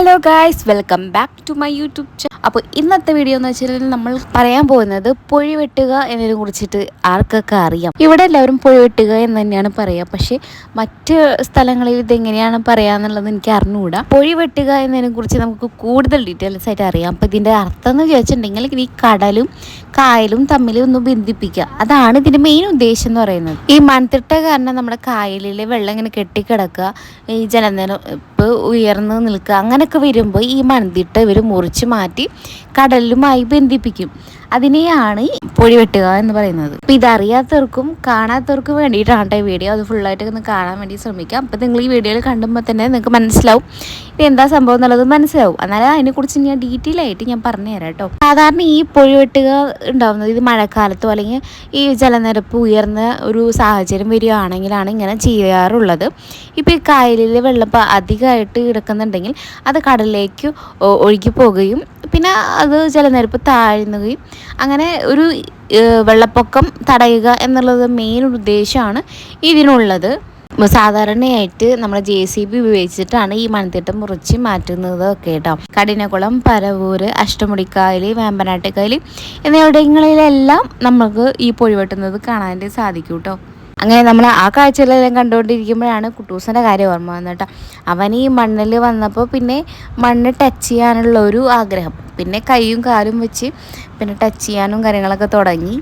Hello guys, welcome back to my YouTube channel. അപ്പോൾ ഇന്നത്തെ video എന്ന് വെച്ചാൽ നമ്മൾ പറയാൻ പോകുന്നത് പൊഴി വെട്ടുക എന്നതിനെ കുറിച്ചിട്ട് ആർക്കൊക്കെ അറിയാം. ഇവിടെ എല്ലാവരും പൊഴി വെട്ടുക എന്ന് തന്നെയാണ് പറയുക, പക്ഷേ മറ്റ് സ്ഥലങ്ങളിൽ ഇതെങ്ങനെയാണ് പറയാന്നുള്ളത് എനിക്ക് അറിഞ്ഞുകൂടാ. പൊഴി വെട്ടുക എന്നതിനെ കുറിച്ച് നമുക്ക് കൂടുതൽ ഡീറ്റെയിൽസ് ആയിട്ട് അറിയാം. അപ്പോൾ ഇതിൻ്റെ അർത്ഥം എന്ന് ചോദിച്ചിട്ടുണ്ടെങ്കിൽ ഈ കടലും കായലും തമ്മിൽ ഒന്ന് ബന്ധിപ്പിക്കുക, അതാണ് ഇതിൻ്റെ മെയിൻ ഉദ്ദേശം എന്ന് പറയുന്നത്. ഈ മൺതിട്ട കാരണം നമ്മുടെ കായലിലെ വെള്ളം ഇങ്ങനെ കെട്ടിക്കിടക്കുക, ഈ ജലനിരപ്പ് ഉയർന്നു നിൽക്കുക, അങ്ങനെയൊക്കെ വരുമ്പോൾ ഈ മൺതിട്ട ഇവർ മുറിച്ച് മാറ്റി കടലുമായി ബന്ധിപ്പിക്കും. അതിനെയാണ് പൊഴി വെട്ടുക എന്ന് പറയുന്നത്. അപ്പം ഇതറിയാത്തവർക്കും കാണാത്തവർക്കും വേണ്ടിയിട്ടാണ് ഈ വീഡിയോ. അത് ഫുള്ളായിട്ട് ഒന്ന് കാണാൻ വേണ്ടി ശ്രമിക്കാം. അപ്പം നിങ്ങൾ ഈ വീഡിയോയിൽ കണ്ടുമ്പോൾ തന്നെ നിങ്ങൾക്ക് മനസ്സിലാവും ഇത് എന്താ സംഭവം എന്നുള്ളത് മനസ്സിലാവും. എന്നാലും അതിനെക്കുറിച്ച് ഞാൻ ഡീറ്റെയിൽ ആയിട്ട് ഞാൻ പറഞ്ഞു തരാം കേട്ടോ. സാധാരണ ഈ പൊഴി വെട്ടുക ഉണ്ടാകുന്നത് ഇത് മഴക്കാലത്തോ അല്ലെങ്കിൽ ഈ ജലനിരപ്പ് ഉയർന്ന ഒരു സാഹചര്യം വരികയാണെങ്കിലാണ് ഇങ്ങനെ ചെയ്യാറുള്ളത്. ഇപ്പോൾ ഈ കായലിലെ വെള്ളം അധികമായിട്ട് കിടക്കുന്നുണ്ടെങ്കിൽ അത് കടലിലേക്ക് ഒഴുകി പോവുകയും പിന്നെ അത് ജലനിരപ്പ് താഴ്ന്നുകയും അങ്ങനെ ഒരു വെള്ളപ്പൊക്കം തടയുക എന്നുള്ളത് മെയിൻ ഉദ്ദേശമാണ് ഇതിനുള്ളത്. സാധാരണയായിട്ട് നമ്മൾ JCB ഉപയോഗിച്ചിട്ടാണ് ഈ മൺതിട്ട മുറിച്ച് മാറ്റുന്നത് ഒക്കെ കേട്ടോ. കഠിനകുളം, പരവൂര്, അഷ്ടമുടിക്കായൽ, വേമ്പനാട്ടുകായൽ എന്നിവിടങ്ങളിലെല്ലാം നമുക്ക് ഈ പൊഴി വെട്ടുന്നത് കാണാനായിട്ട് സാധിക്കും കേട്ടോ. അങ്ങനെ നമ്മൾ ആ കാഴ്ചകളെല്ലാം കണ്ടുകൊണ്ടിരിക്കുമ്പോഴാണ് കുട്ടൂസിൻ്റെ കാര്യം ഓർമ്മ വന്നത് കേട്ടോ. അവൻ ഈ മണ്ണിൽ വന്നപ്പോൾ പിന്നെ മണ്ണ് ടച്ച് ചെയ്യാനുള്ള ഒരു ആഗ്രഹം, പിന്നെ കൈയും കാലും വെച്ച് പിന്നെ ടച്ച് ചെയ്യാനും കാര്യങ്ങളൊക്കെ തുടങ്ങി.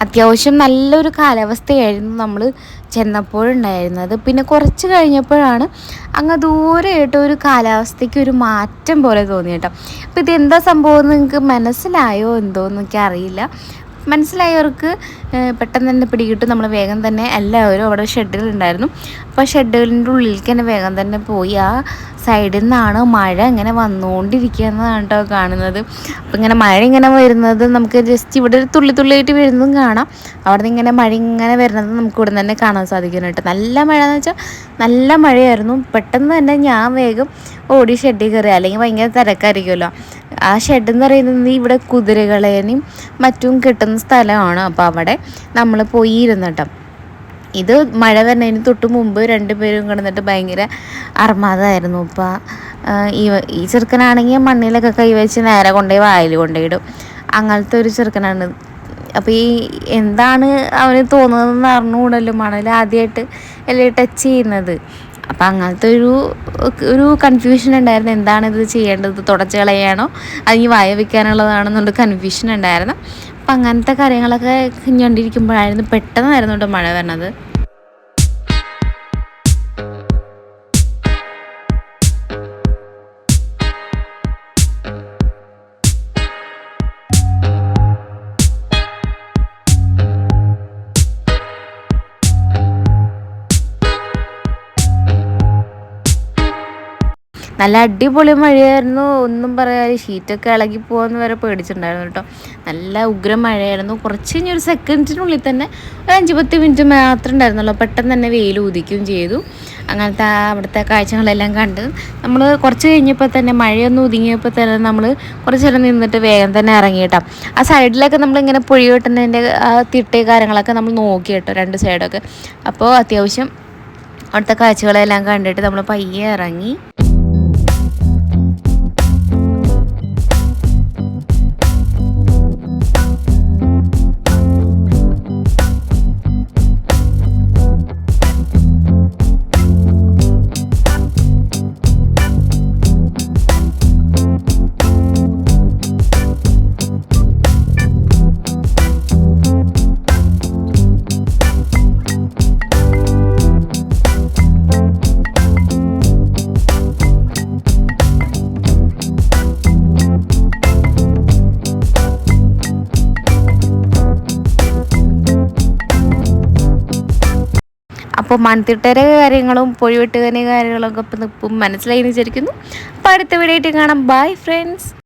അത്യാവശ്യം നല്ലൊരു കാലാവസ്ഥയായിരുന്നു നമ്മൾ ചെന്നപ്പോഴുണ്ടായിരുന്നത്. പിന്നെ കുറച്ച് കഴിഞ്ഞപ്പോഴാണ് അങ്ങ് ദൂരെയായിട്ട് ഒരു കാലാവസ്ഥയ്ക്ക് ഒരു മാറ്റം പോലെ തോന്നി കേട്ടോ. അപ്പോൾ ഇതെന്താ സംഭവം എന്ന് നിങ്ങൾക്ക് മനസ്സിലായോ എന്തോന്ന് എനിക്ക് അറിയില്ല. മനസ്സിലായവർക്ക് പെട്ടെന്ന് തന്നെ പിടികിട്ടും. നമ്മൾ വേഗം തന്നെ എല്ലാവരും അവിടെ ഷെഡുകളുണ്ടായിരുന്നു, അപ്പോൾ ഷെഡുകളിൻ്റെ ഉള്ളിലേക്ക് തന്നെ വേഗം തന്നെ പോയി. ആ സൈഡിൽ നിന്നാണ് മഴ ഇങ്ങനെ വന്നുകൊണ്ടിരിക്കുന്നതാണ് കേട്ടോ കാണുന്നത്. അപ്പോൾ ഇങ്ങനെ മഴ ഇങ്ങനെ വരുന്നത് നമുക്ക് ജസ്റ്റ് ഇവിടെ ഒരു തുള്ളി തുള്ളിയായിട്ട് വരുന്നതും കാണാം. അവിടെ നിന്ന് ഇങ്ങനെ മഴ ഇങ്ങനെ വരുന്നത് നമുക്ക് ഇവിടെ തന്നെ കാണാൻ സാധിക്കും കേട്ടോ. നല്ല മഴ എന്ന് വെച്ചാൽ നല്ല മഴയായിരുന്നു. പെട്ടെന്ന് തന്നെ ഞാൻ വേഗം ഓടി ഷെഡിൽ കയറി, അല്ലെങ്കിൽ ഭയങ്കര തിരക്കായിരിക്കുമല്ലോ. ആ ഷെഡ് എന്ന് പറയുന്നത് ഇവിടെ കുതിരകളേനും മറ്റും കിട്ടുന്ന സ്ഥലമാണ്. അപ്പോൾ അവിടെ നമ്മൾ പോയി ഇരുന്നു കേട്ടോ. ഇത് മഴ വരുന്നതിന് തൊട്ട് മുമ്പ് രണ്ടുപേരും കിടന്നിട്ട് ഭയങ്കര അർമാദമായിരുന്നു. അപ്പോൾ ഈ ചെറുക്കനാണെങ്കിൽ മണ്ണിലൊക്കെ കൈവച്ച് നേരെ കൊണ്ടുപോയി വായിൽ കൊണ്ടുപോയിടും. അങ്ങനത്തെ ഒരു ചെറുക്കനാണ്. അപ്പോൾ ഈ എന്താണ് അവന് തോന്നുന്നതെന്ന് അറിഞ്ഞുകൂടല്ലോ, മണൽ ആദ്യമായിട്ട് എല്ലാം ടച്ച് ചെയ്യുന്നത്. അപ്പം അങ്ങനത്തെ ഒരു കൺഫ്യൂഷൻ ഉണ്ടായിരുന്നു. എന്താണ് ഇത് ചെയ്യേണ്ടത്, തുടച്ച് കളയാണോ അതിന് വായ വയ്ക്കാനുള്ളതാണെന്നുള്ള കൺഫ്യൂഷൻ ഉണ്ടായിരുന്നു. അപ്പം അങ്ങനത്തെ കാര്യങ്ങളൊക്കെ കണ്ടുകൊണ്ടിരിക്കുമ്പോഴായിരുന്നു പെട്ടെന്നായിരുന്നു കേട്ടോ മഴ വരണത്. നല്ല അടിപൊളി മഴയായിരുന്നു, ഒന്നും പറയാതെ. ഷീറ്റൊക്കെ ഇളകി പോകുമെന്ന് വരെ പേടിച്ചിട്ടുണ്ടായിരുന്നു കേട്ടോ. നല്ല ഉഗ്രം മഴയായിരുന്നു. കുറച്ച് കഴിഞ്ഞൊരു സെക്കൻഡിനുള്ളിൽ തന്നെ ഒരു 5-10 മിനിറ്റ് മാത്രമേ ഉണ്ടായിരുന്നുള്ളൂ. പെട്ടെന്ന് തന്നെ വെയിൽ ഉദിക്കുകയും ചെയ്തു. അങ്ങനത്തെ അവിടുത്തെ കാഴ്ചകളെല്ലാം കണ്ട് നമ്മൾ കുറച്ച് കഴിഞ്ഞപ്പോൾ തന്നെ മഴയൊന്നും ഒതുങ്ങിയപ്പോൾ തന്നെ നമ്മൾ കുറച്ച് നേരം നിന്നിട്ട് വേഗം തന്നെ ഇറങ്ങി കേട്ടോ. ആ സൈഡിലൊക്കെ നമ്മളിങ്ങനെ പൊഴി വെട്ടുന്നതിൻ്റെ ആ തിട്ടയും കാര്യങ്ങളൊക്കെ നമ്മൾ നോക്കി കേട്ടോ, രണ്ട് സൈഡൊക്കെ. അപ്പോൾ അത്യാവശ്യം അവിടുത്തെ കാഴ്ചകളെല്ലാം കണ്ടിട്ട് നമ്മൾ പയ്യെ ഇറങ്ങി. അപ്പോൾ മൺതിട്ടയുടെ കാര്യങ്ങളും പൊഴി വെട്ടുകൻ്റെ കാര്യങ്ങളൊക്കെ ഇപ്പം മനസ്സിലായി എന്ന് വിചാരിക്കുന്നു. അപ്പോൾ അടുത്ത വീഡിയോ ആയിട്ട് കാണാം. Bye friends.